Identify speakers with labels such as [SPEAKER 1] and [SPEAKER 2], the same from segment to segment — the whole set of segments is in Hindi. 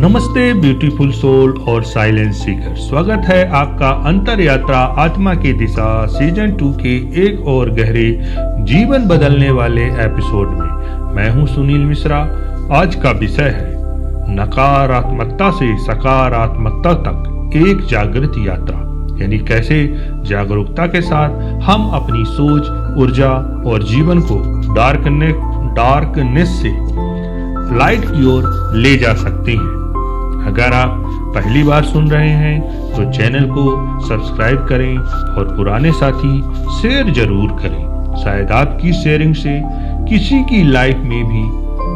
[SPEAKER 1] नमस्ते ब्यूटीफुल सोल और साइलेंस सीकर, स्वागत है आपका अंतर यात्रा आत्मा की दिशा सीजन 2 के एक और गहरे जीवन बदलने वाले एपिसोड में। मैं हूं सुनील मिश्रा। आज का विषय है नकारात्मकता से सकारात्मकता तक एक जागृत यात्रा, यानी कैसे जागरूकता के साथ हम अपनी सोच, ऊर्जा और जीवन को डार्कनेस से लाइट की ओर ले जा सकते हैं। अगर आप पहली बार सुन रहे हैं तो चैनल को सब्सक्राइब करें और पुराने साथी शेयर जरूर करें। शायद आपकी शेयरिंग से किसी की लाइफ में भी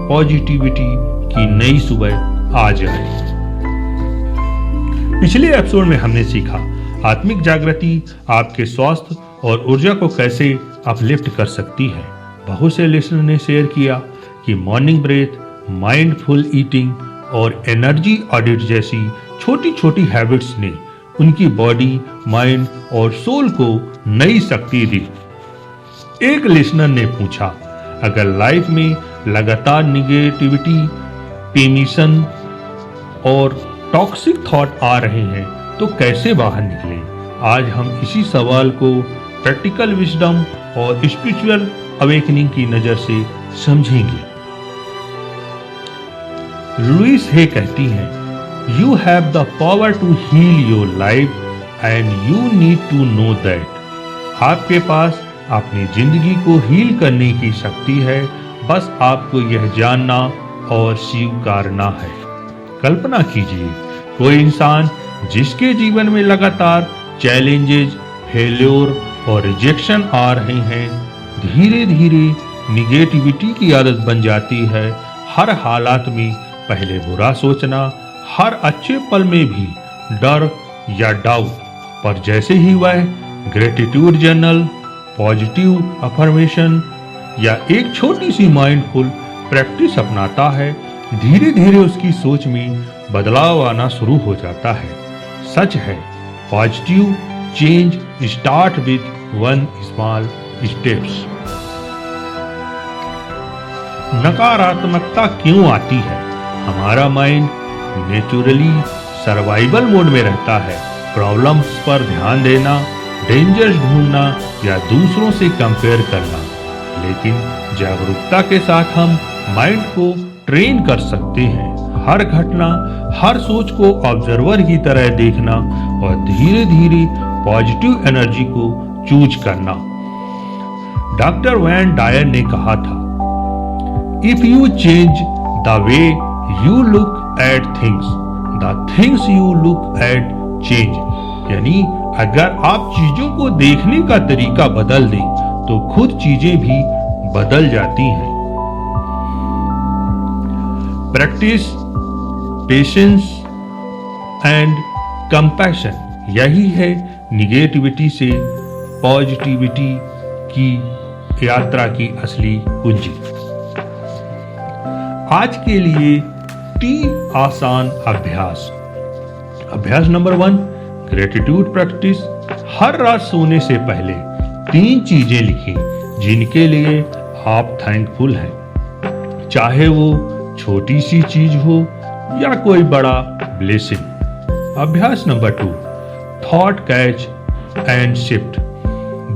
[SPEAKER 1] पॉजिटिविटी की नई सुबह आ जाए। पिछले एपिसोड में हमने सीखा आत्मिक जागृति आपके स्वास्थ्य और ऊर्जा को कैसे अपलिफ्ट कर सकती है। बहुत से लिसनर ने शेयर किया कि मॉर्निंग ब्रेथ, माइंडफुल ईटिंग और एनर्जी ऑडिट जैसी छोटी छोटी हैबिट्स ने उनकी बॉडी, माइंड और सोल को नई शक्ति दी। एक लिसनर ने पूछा, अगर लाइफ में लगातार निगेटिविटी, पेमिशन और टॉक्सिक थॉट आ रहे हैं तो कैसे बाहर निकलें? आज हम इसी सवाल को प्रैक्टिकल विजडम और स्पिरिचुअल अवेकनिंग की नजर से समझेंगे। लुइस हे कहती हैं, you have the power to heal your life and you need to know that. आपके पास अपनी जिंदगी को हील करने की शक्ति है, बस आपको यह जानना और स्वीकारना है। कल्पना कीजिए, कोई इंसान जिसके जीवन में लगातार चैलेंजेस, फेल्योर और रिजेक्शन आ रहे हैं, धीरे धीरे निगेटिविटी की आदत बन जाती है। हर हालात में पहले बुरा सोचना, हर अच्छे पल में भी डर या डाउट, पर जैसे ही वह ग्रेटिट्यूड जर्नल, पॉजिटिव अफर्मेशन या एक छोटी सी माइंडफुल प्रैक्टिस अपनाता है, धीरे धीरे उसकी सोच में बदलाव आना शुरू हो जाता है। सच है, positive change start with one small steps. नकारात्मकता क्यों आती है? हमारा माइंड नेचुरली सर्वाइवल मोड में रहता है। प्रॉब्लम्स पर ध्यान देना, डेंजर्स ढूंढना या दूसरों से कंपेयर करना। लेकिन जागरूकता के साथ हम माइंड को ट्रेन कर सकते हैं। हर घटना, हर सोच को ऑब्जर्वर की तरह देखना और धीरे धीरे पॉजिटिव एनर्जी को चूज करना। डॉक्टर वैन डायर ने कहा था, if you change the way you look at things, the things you look at change। यानी अगर आप चीजों को देखने का तरीका बदल दें तो खुद चीजें भी बदल जाती हैं। प्रैक्टिस पेशेंस एंड कंपैशन, यही है निगेटिविटी से पॉजिटिविटी की यात्रा की असली कुंजी। आज के लिए 3 आसान अभ्यास। अभ्यास नंबर 1, ग्रेटिट्यूड प्रैक्टिस। हर रात सोने से पहले 3 चीजें लिखें जिनके लिए आप थैंकफुल हैं, चाहे वो छोटी सी चीज हो या कोई बड़ा ब्लेसिंग। अभ्यास number 2, thought catch and shift.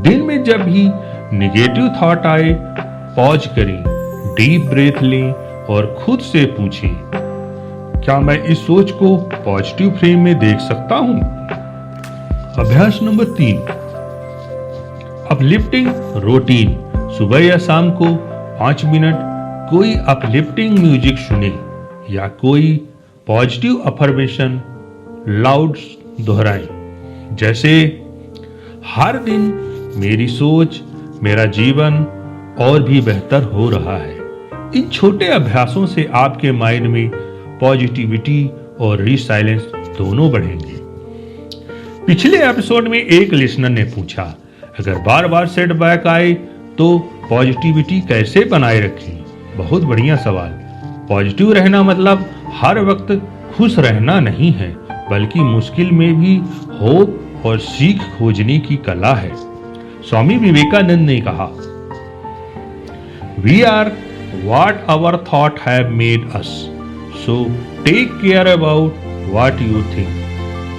[SPEAKER 1] दिन में जब भी निगेटिव थॉट आए, पॉज करें, डीप ब्रेथ लें और खुद से पूछें, क्या मैं इस सोच को पॉजिटिव फ्रेम में देख सकता हूं? अभ्यास नंबर 3, अपलिफ्टिंग रूटीन। सुबह या शाम को 5 मिनट कोई अपलिफ्टिंग म्यूजिक सुने या कोई पॉजिटिव अफर्मेशन लाउड दोहराएं, जैसे हर दिन मेरी सोच, मेरा जीवन और भी बेहतर हो रहा है। इन छोटे अभ्यासों से आपके माइंड में पॉजिटिविटी और रिसाइलेंस दोनों बढ़ेंगे। पिछले एपिसोड में एक लिसनर ने पूछा, अगर बार बार सेटबैक आए तो पॉजिटिविटी कैसे बनाए रखें? बहुत बढ़िया सवाल। पॉजिटिव रहना मतलब हर वक्त खुश रहना नहीं है, बल्कि मुश्किल में भी होप और सीख खोजने की कला है। स्वामी विवेकानंद ने कहा, we are what our thought have made us, so take care about what you think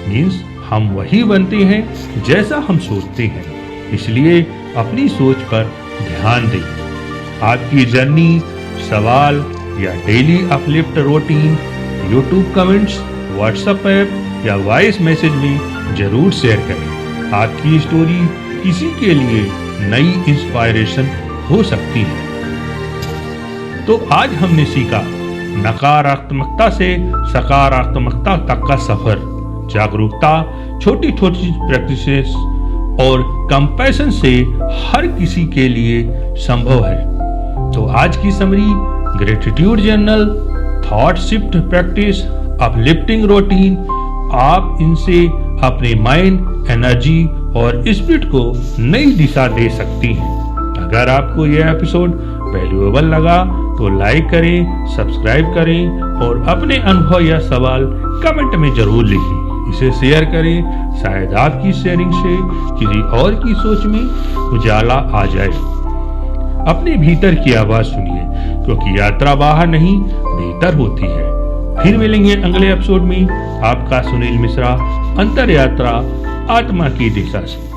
[SPEAKER 1] means हम वही बनते हैं जैसा हम सोचते हैं, इसलिए अपनी सोच पर ध्यान दें। आपकी जर्नी, सवाल या daily uplift routine YouTube comments, WhatsApp app या वॉइस मैसेज में जरूर शेयर करें। आपकी स्टोरी किसी के लिए नई इंस्पायरेशन हो सकती है। तो आज हमने सीखा नकारात्मकता से सकारात्मकता तक का सफर, जागरूकता, छोटी छोटी प्रैक्टिसेस और कंपैशन से हर किसी के लिए संभव है। तो आज की summary, gratitude journal, thought shift practice, uplifting routine, आप इनसे अपने माइंड, एनर्जी और स्पिरिट को नई दिशा दे सकती हैं। अगर आपको यह एपिसोड वैल्यूएबल लगा तो लाइक करें, सब्सक्राइब करें और अपने अनुभव या सवाल कमेंट में जरूर लिखें। इसे शेयर करें, शायद आपकी शेयरिंग से किसी और की सोच में उजाला आ जाए। अपने भीतर की आवाज सुनिए, क्योंकि यात्रा बाहर नहीं भीतर होती है। फिर मिलेंगे अगले एपिसोड में। आपका सुनील मिश्रा, अंतर यात्रा आत्मा की दिशा से।